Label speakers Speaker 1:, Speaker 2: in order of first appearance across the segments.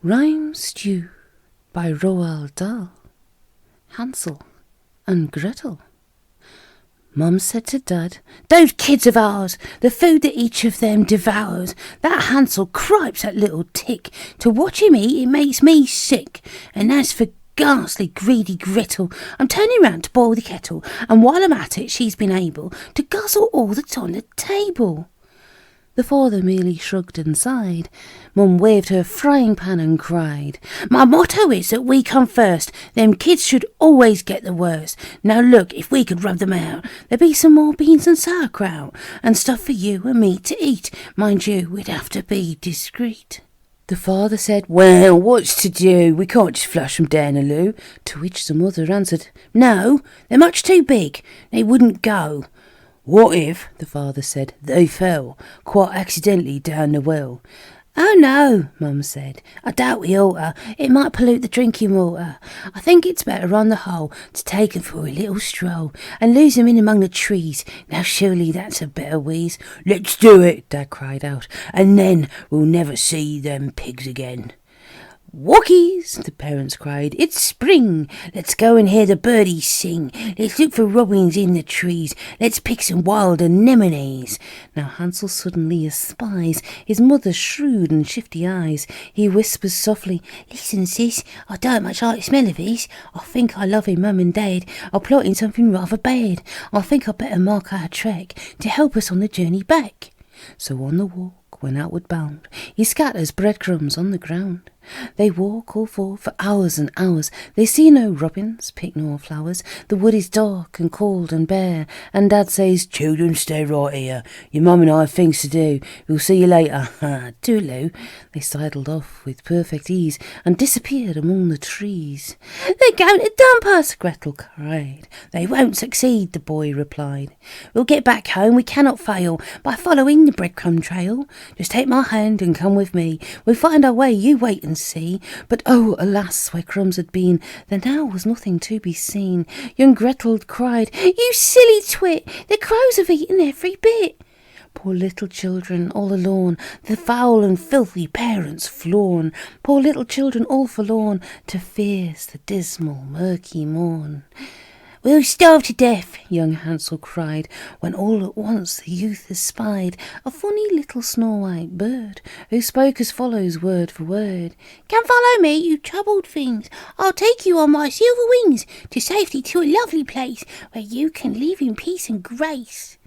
Speaker 1: Rhyme Stew by Roald Dahl. Hansel and Gretel. Mum said to Dad, "Those kids of ours, the food that each of them devours, that Hansel cripes that little tick. To watch him eat, it makes me sick. And as for ghastly greedy Gretel, I'm turning round to boil the kettle, and while I'm at it, she's been able to guzzle all that's on the table." The father merely shrugged and sighed. Mum waved her frying pan and cried, "My motto is that we come first. Them kids should always get the worst. Now look, if we could rub them out, there'd be some more beans and sauerkraut, and stuff for you and me to eat. Mind you, we'd have to be discreet." The father said, "Well, what's to do? We can't just flush them down a loo." To which the mother answered, "No, they're much too big. They wouldn't go." "What if," the father said, "they fell, quite accidentally down the well?" "Oh no," Mum said, "I doubt we oughter. It might pollute the drinking water. I think it's better on the whole to take them for a little stroll and lose them in among the trees. Now surely that's a better wheeze." "Let's do it," Dad cried out, "and then we'll never see them pigs again." "Wockies," the parents cried, "it's spring. Let's go and hear the birdies sing. Let's look for robins in the trees. Let's pick some wild anemones." Now Hansel suddenly espies his mother's shrewd and shifty eyes. He whispers softly, "Listen, sis, I don't much like the smell of this. I think I love him, Mum and Dad. I'm plotting something rather bad. I think I'd better mark our track to help us on the journey back." So on the walk, when outward bound, he scatters breadcrumbs on the ground. They walk all four for hours and hours. They see no robins, pick no flowers. The wood is dark and cold and bare, and Dad says, "Children, stay right here. Your mum and I have things to do. We'll see you later. Toodaloo." They sidled off with perfect ease and disappeared among the trees. "They're going to dump us," Gretel cried. "They won't succeed," the boy replied. "We'll get back home, we cannot fail, by following the breadcrumb trail. Just take my hand and come with me. We'll find our way, you wait and see." But oh, alas, where crumbs had been, there now was nothing to be seen. Young Gretel cried, "You silly twit, the crows have eaten every bit." Poor little children all alone, the foul and filthy parents flown. Poor little children all forlorn, to face the dismal murky morn. "We'll starve to death," young Hansel cried, when all at once the youth espied a funny little snow-white bird, who spoke as follows word for word. "Come follow me, you troubled things. I'll take you on my silver wings to safety, to a lovely place where you can live in peace and grace."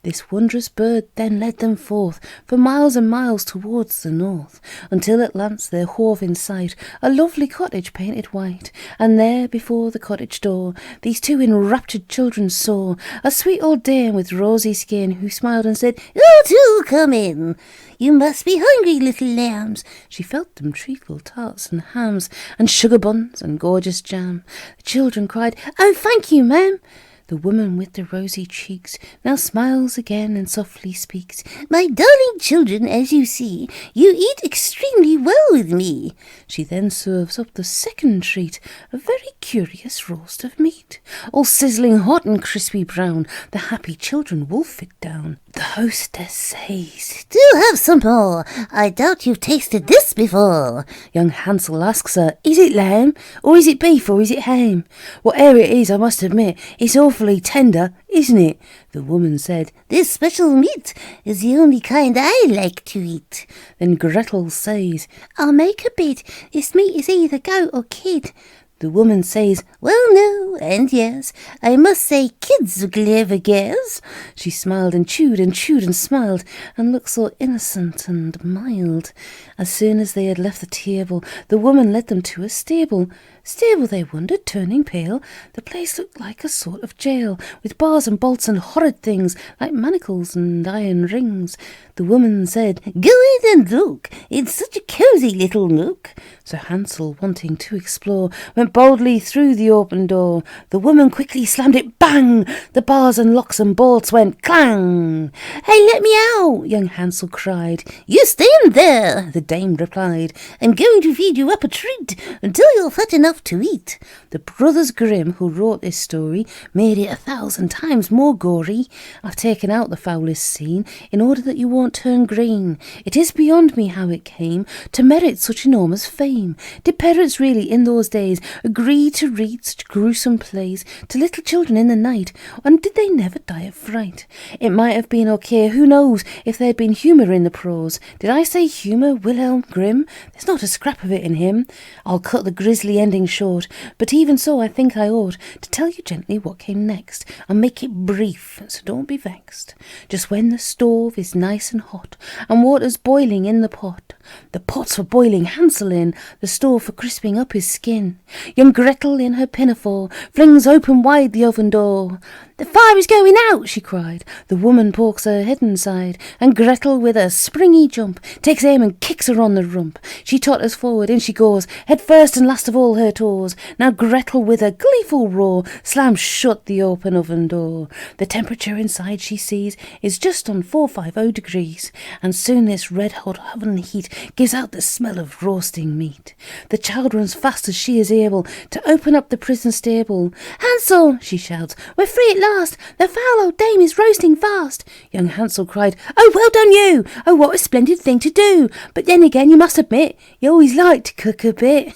Speaker 1: This wondrous bird then led them forth for miles and miles towards the north, until at last there hove in sight a lovely cottage painted white, and there before the cottage door these two enraptured children saw a sweet old dame with rosy skin, who smiled and said, "You too, come in. You must be hungry, little lambs." She felt them treacle, tarts and hams, and sugar buns and gorgeous jam. The children cried, "Oh, thank you, ma'am." The woman with the rosy cheeks now smiles again and softly speaks, "My darling children, as you see, you eat extremely well with me." She then serves up the second treat, a very curious roast of meat, all sizzling hot and crispy brown. The happy children wolf it down. The hostess says, "Do have some more. I doubt you've tasted this before." Young Hansel asks her, "Is it lamb, or is it beef, or is it ham?" "Whatever it is, I must admit, it's awfully tender, isn't it?" The woman said, "This special meat is the only kind I like to eat." Then Gretel says, "I'll make a bid. This meat is either goat or kid." The woman says, "Well, no, and yes, I must say kids are clever girls." She smiled and chewed and smiled, and looked so innocent and mild. As soon as they had left the table, the woman led them to a stable. Stable, they wondered, turning pale. The place looked like a sort of jail, with bars and bolts and horrid things, like manacles and iron rings. The woman said, "Go in and look. It's such a cosy little nook." So Hansel, wanting to explore, went boldly through the open door. The woman quickly slammed it bang. The bars and locks and bolts went clang. "Hey, let me out!" young Hansel cried. "You stay in there," the dame replied. I'm going to feed you up a treat until you're fat enough to eat. The brothers Grimm, who wrote this story, made it 1,000 times more gory. I've taken out the foulest scene in order that you won't turn green. It is beyond me how it came to merit such enormous fame. Did parents really in those days agree to read such gruesome plays to little children in the night, and did they never die of fright? It might have been okay, who knows, if there'd been humour in the prose. Did I say humour, Wilhelm Grimm? There's not a scrap of it in him. I'll cut the grisly ending short, but even so I think I ought to tell you gently what came next, and make it brief, so don't be vexed. Just when the stove is nice and hot, and water's boiling in the pot, the pot's for boiling Hansel in, the stove for crisping up his skin. Young Gretel in her pinafore flings open wide the oven door. The fire is going out, she cried. The woman pokes her head inside, and Gretel with a springy jump takes aim and kicks her on the rump. She totters forward, in she goes, head first and last of all her toes. Now Gretel with a gleeful roar slams shut the open oven door. The temperature inside, she sees, is just on 450 degrees, and soon this red-hot oven heat gives out the smell of roasting meat. The child runs fast as she is able to open up the prison stable. Hansel, she shouts, we're free at last. The foul old dame is roasting fast. Young Hansel cried, oh, well done you. Oh, what a splendid thing to do. But then again, you must admit, you always like to cook a bit.